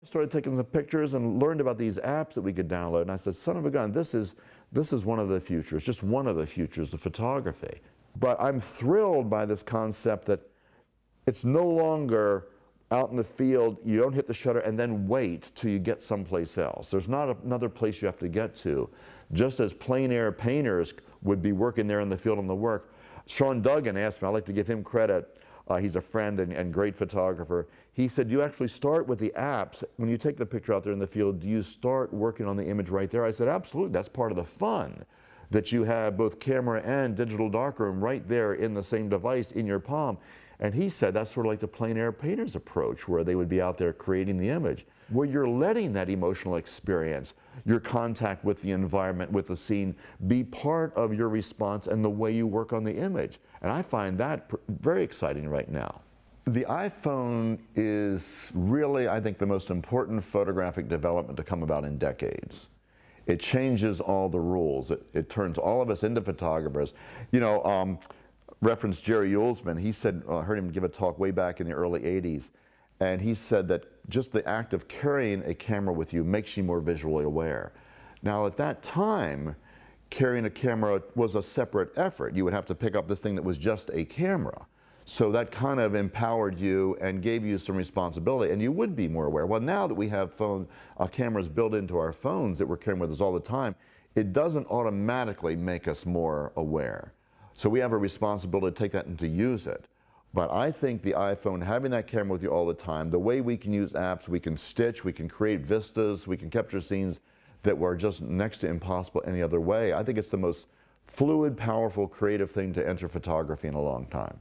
Started taking some pictures and learned about these apps that we could download, and I said, son of a gun, this is one of the futures, just one of the futures of photography. But I'm thrilled by this concept that it's no longer out in the field, you don't hit the shutter and then wait till you get someplace else. There's not another place you have to get to. Just as plein air painters would be working there in the field on the work. Sean Duggan asked me, I'd like to give him credit, he's a friend and great photographer. He said, do you actually start with the apps? When you take the picture out there in the field, do you start working on the image right there? I said, absolutely, that's part of the fun, that you have both camera and digital darkroom right there in the same device in your palm. And he said that's sort of like the plein air painter's approach, where they would be out there creating the image, where you're letting that emotional experience, your contact with the environment, with the scene, be part of your response and the way you work on the image. And I find that very exciting right now. The iPhone is really, I think, the most important photographic development to come about in decades. It changes all the rules. It turns all of us into photographers. You know, reference Jerry Uelsman, he said, I heard him give a talk way back in the early 80s, and he said that just the act of carrying a camera with you makes you more visually aware. Now at that time, carrying a camera was a separate effort. You would have to pick up this thing that was just a camera. So that kind of empowered you and gave you some responsibility, and you would be more aware. Well, now that we have cameras built into our phones that we're carrying with us all the time, it doesn't automatically make us more aware. So we have a responsibility to take that and to use it. But I think the iPhone, having that camera with you all the time, the way we can use apps, we can stitch, we can create vistas, we can capture scenes that were just next to impossible any other way. I think it's the most fluid, powerful, creative thing to enter photography in a long time.